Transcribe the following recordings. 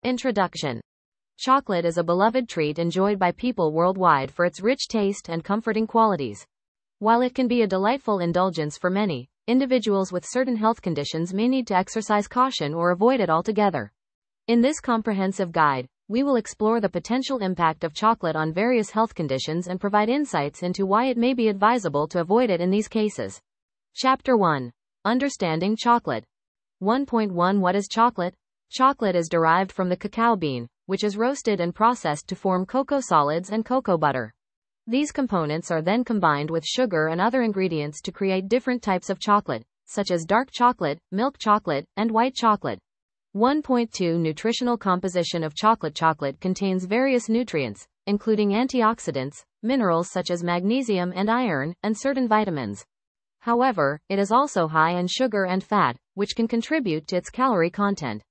Introduction. Chocolate is a beloved treat enjoyed by people worldwide for its rich taste and comforting qualities. While it can be a delightful indulgence for many, individuals with certain health conditions may need to exercise caution or avoid it altogether. In this comprehensive guide, we will explore the potential impact of chocolate on various health conditions and provide insights into why it may be advisable to avoid it in these cases. Chapter 1. Understanding chocolate. 1.1 What is chocolate? Chocolate is derived from the cacao bean, which is roasted and processed to form cocoa solids and cocoa butter. These components are then combined with sugar and other ingredients to create different types of chocolate, such as dark chocolate, milk chocolate, and white chocolate. 1.2 Nutritional composition of chocolate. Chocolate contains various nutrients, including antioxidants, minerals such as magnesium and iron, and certain vitamins. However, it is also high in sugar and fat, which can contribute to its calorie content.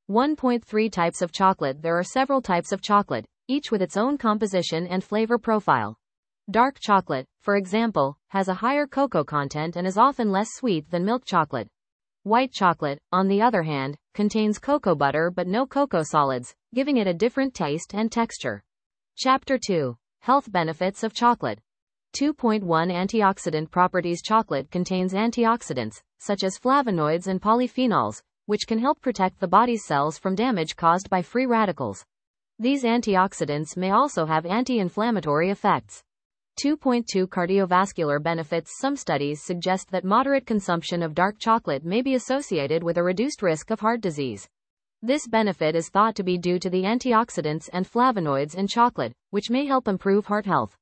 1.3 Types of chocolate. There are several types of chocolate, each with its own composition and flavor profile. Dark chocolate, for example, has a higher cocoa content and is often less sweet than milk chocolate. White chocolate, on the other hand, contains cocoa butter but no cocoa solids, giving it a different taste and texture. Chapter 2. Health benefits of chocolate. 2.1 Antioxidant properties. Chocolate contains antioxidants, such as flavonoids and polyphenols, which can help protect the body's cells from damage caused by free radicals. These antioxidants may also have anti-inflammatory effects. 2.2 Cardiovascular benefits. Some studies suggest that moderate consumption of dark chocolate may be associated with a reduced risk of heart disease. This benefit is thought to be due to the antioxidants and flavonoids in chocolate, which may help improve heart health.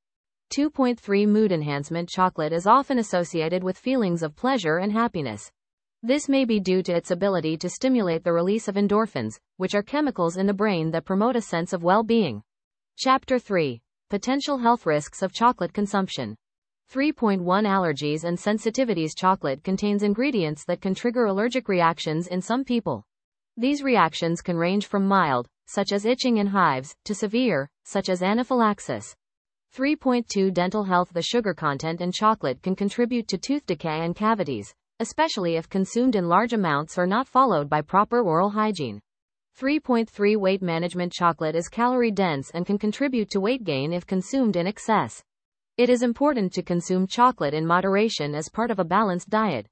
2.3 Mood enhancement. Chocolate is often associated with feelings of pleasure and happiness. This may be due to its ability to stimulate the release of endorphins, which are chemicals in the brain that promote a sense of well-being. Chapter 3. Potential health risks of chocolate consumption. 3.1 Allergies and sensitivities. Chocolate contains ingredients that can trigger allergic reactions in some people. These reactions can range from mild, such as itching and hives, to severe, such as anaphylaxis. 3.2 Dental health. The sugar content in chocolate can contribute to tooth decay and cavities, especially if consumed in large amounts or not followed by proper oral hygiene. 3.3 Weight management. Chocolate is calorie-dense and can contribute to weight gain if consumed in excess. It is important to consume chocolate in moderation as part of a balanced diet.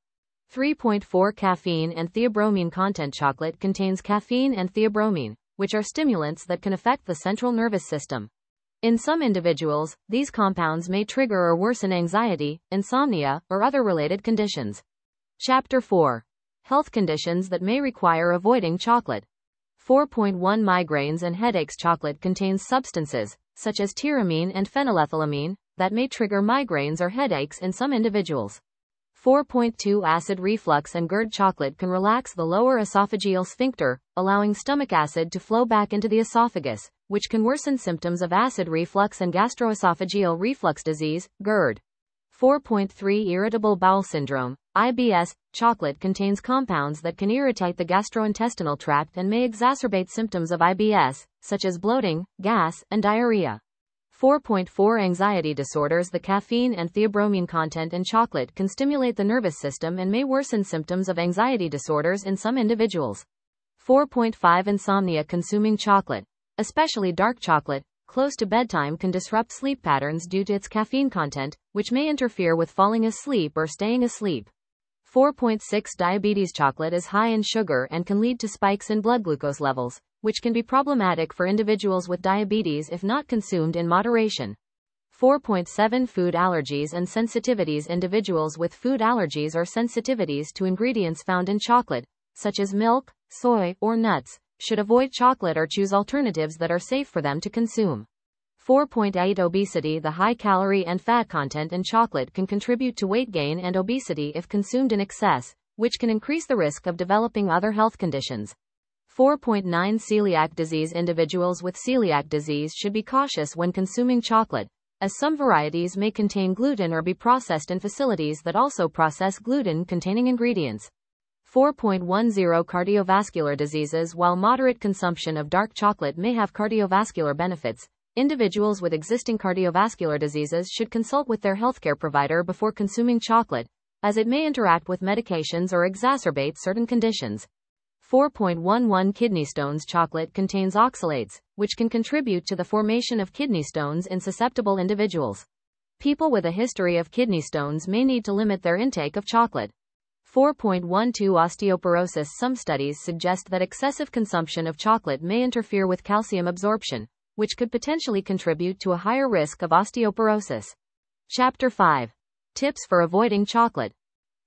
3.4 Caffeine and theobromine content. Chocolate contains caffeine and theobromine, which are stimulants that can affect the central nervous system. In some individuals, these compounds may trigger or worsen anxiety, insomnia, or other related conditions. Chapter 4. Health conditions that may require avoiding chocolate. 4.1 Migraines and headaches. Chocolate contains substances, such as tyramine and phenylethylamine, that may trigger migraines or headaches in some individuals. 4.2 Acid reflux and GERD. Chocolate can relax the lower esophageal sphincter, allowing stomach acid to flow back into the esophagus, which can worsen symptoms of acid reflux and gastroesophageal reflux disease, GERD. 4.3 Irritable bowel syndrome, IBS. Chocolate contains compounds that can irritate the gastrointestinal tract and may exacerbate symptoms of IBS, such as bloating, gas, and diarrhea. 4.4 Anxiety disorders. The caffeine and theobromine content in chocolate can stimulate the nervous system and may worsen symptoms of anxiety disorders in some individuals. 4.5 Insomnia. Consuming chocolate, especially dark chocolate, close to bedtime can disrupt sleep patterns due to its caffeine content, which may interfere with falling asleep or staying asleep. 4.6 Diabetes. Chocolate is high in sugar and can lead to spikes in blood glucose levels, which can be problematic for individuals with diabetes if not consumed in moderation. 4.7 Food allergies and sensitivities. Individuals with food allergies or sensitivities to ingredients found in chocolate, such as milk, soy, or nuts, should avoid chocolate or choose alternatives that are safe for them to consume. 4.8 Obesity. The high calorie and fat content in chocolate can contribute to weight gain and obesity if consumed in excess, which can increase the risk of developing other health conditions. 4.9 Celiac disease. Individuals with celiac disease should be cautious when consuming chocolate, as some varieties may contain gluten or be processed in facilities that also process gluten-containing ingredients. 4.10 Cardiovascular diseases. While moderate consumption of dark chocolate may have cardiovascular benefits, individuals with existing cardiovascular diseases should consult with their healthcare provider before consuming chocolate, as it may interact with medications or exacerbate certain conditions. 4.11 Kidney stones. Chocolate contains oxalates, which can contribute to the formation of kidney stones in susceptible individuals. People with a history of kidney stones may need to limit their intake of chocolate. 4.12 Osteoporosis. Some studies suggest that excessive consumption of chocolate may interfere with calcium absorption, which could potentially contribute to a higher risk of osteoporosis. Chapter 5. Tips for avoiding chocolate.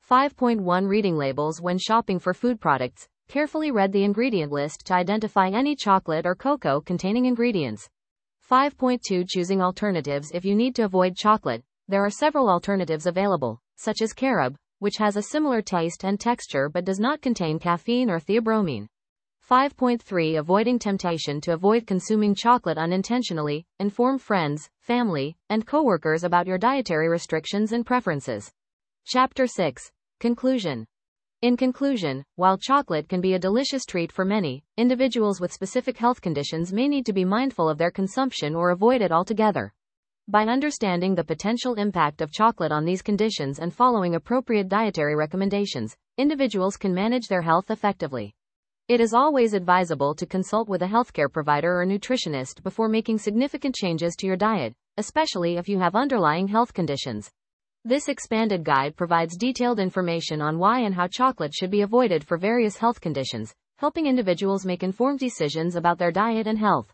5.1 Reading labels when shopping for food products. Carefully read the ingredient list to identify any chocolate or cocoa containing ingredients. 5.2 Choosing alternatives. If you need to avoid chocolate, there are several alternatives available, such as carob, which has a similar taste and texture but does not contain caffeine or theobromine. 5.3 Avoiding temptation. To avoid consuming chocolate unintentionally, inform friends, family, and coworkers about your dietary restrictions and preferences. Chapter 6. Conclusion. In conclusion, while chocolate can be a delicious treat for many, individuals with specific health conditions may need to be mindful of their consumption or avoid it altogether. By understanding the potential impact of chocolate on these conditions and following appropriate dietary recommendations, individuals can manage their health effectively. It is always advisable to consult with a healthcare provider or nutritionist before making significant changes to your diet, especially if you have underlying health conditions. This expanded guide provides detailed information on why and how chocolate should be avoided for various health conditions, helping individuals make informed decisions about their diet and health.